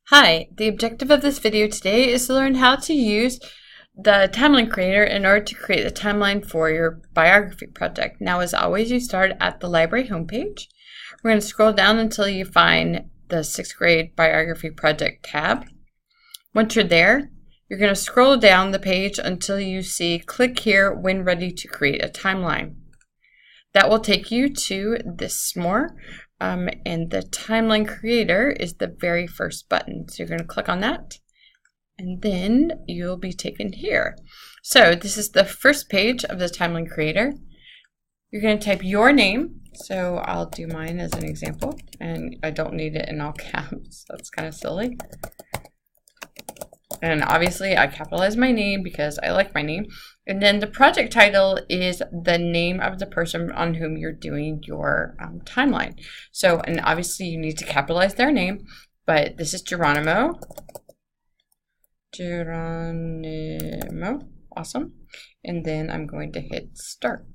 Hi, the objective of this video today is to learn how to use the timeline creator in order to create a timeline for your biography project. Now, as always, you start at the library homepage. We're going to scroll down until you find the 6th grade biography project tab. Once you're there, you're going to scroll down the page until you see click here when ready to create a timeline. That will take you to this more. And the timeline creator is the very first button. So you're going to click on that and then you'll be taken here. So this is the first page of the timeline creator. You're going to type your name. So I'll do mine as an example, and I don't need it in all caps. That's kind of silly. And obviously I capitalize my name because I like my name. And then the project title is the name of the person on whom you're doing your timeline. So, and obviously you need to capitalize their name, but this is Geronimo. Awesome. And then I'm going to hit start.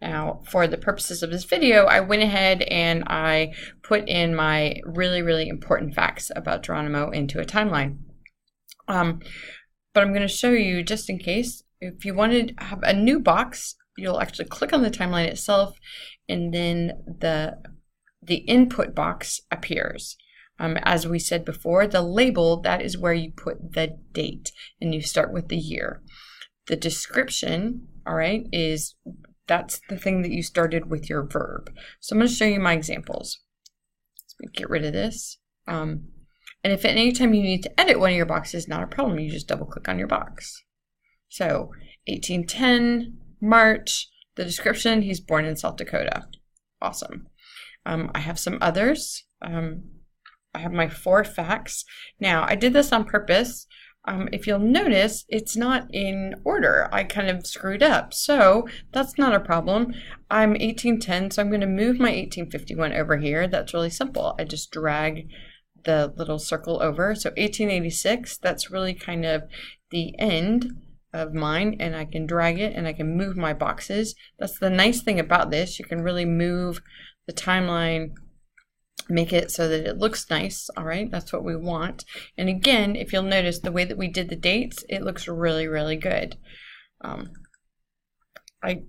Now, for the purposes of this video, I went ahead and I put in my really important facts about Geronimo into a timeline. But I'm going to show you, just in case, if you want to have a new box, you'll actually click on the timeline itself, and then the input box appears. As we said before, the label, that is where you put the date, and you start with the year. The description, all right, that's the thing that you started with your verb. So I'm going to show you my examples. Let's get rid of this. And if at any time you need to edit one of your boxes, not a problem. You just double click on your box. So 1810, March, the description, he's born in South Dakota. Awesome. I have some others. I have my 4 facts. Now, I did this on purpose. If you'll notice, it's not in order. I kind of screwed up. So that's not a problem. I'm 1810, so I'm going to move my 1851 over here. That's really simple. I just drag the little circle over. So 1886, that's really kind of the end of mine, and I can drag it and I can move my boxes. That's the nice thing about this. You can really move the timeline, make it so that it looks nice. All right, that's what we want. And again, if you'll notice the way that we did the dates, it looks really good. I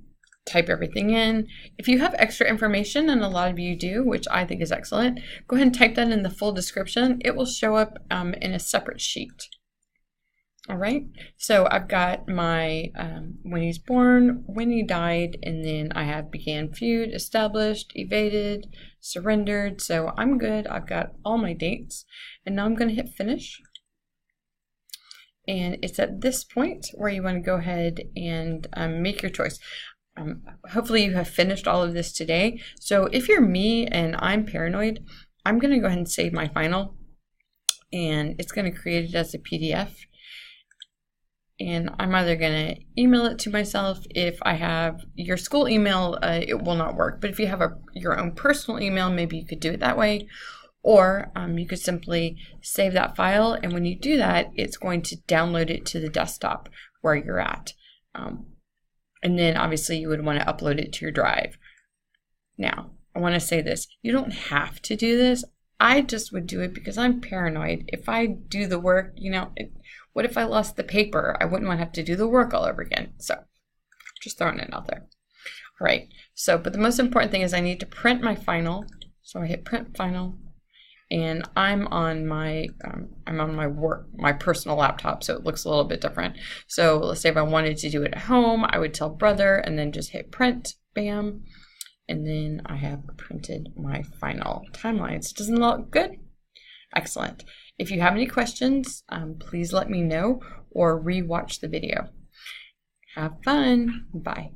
type everything in. If you have extra information, and a lot of you do, which I think is excellent, go ahead and type that in the full description. It will show up in a separate sheet. All right, so I've got my when he's born, when he died, and then I have began feud, established, evaded, surrendered. So I'm good. I've got all my dates, and now I'm going to hit finish. And it's at this point where you want to go ahead and make your choice. Hopefully you have finished all of this today. So if you're me and I'm paranoid, I'm going to go ahead and save my final, and it's going to create it as a PDF. And I'm either going to email it to myself. If I have your school email, it will not work. But if you have your own personal email, maybe you could do it that way. Or you could simply save that file. And when you do that, it's going to download it to the desktop where you're at. And then obviously you would want to upload it to your drive. Now, I want to say this. You don't have to do this. I just would do it because I'm paranoid. If I do the work, you know, what if I lost the paper? I wouldn't want to have to do the work all over again. So just throwing it out there. All right. So, but the most important thing is I need to print my final. So I hit print final, and I'm on my my personal laptop, so it looks a little bit different. So let's say if I wanted to do it at home, I would tell brother and then just hit print, bam, and then I have printed my final timelines. Doesn't it look good? Excellent. If you have any questions, please let me know or re-watch the video. Have fun. Bye.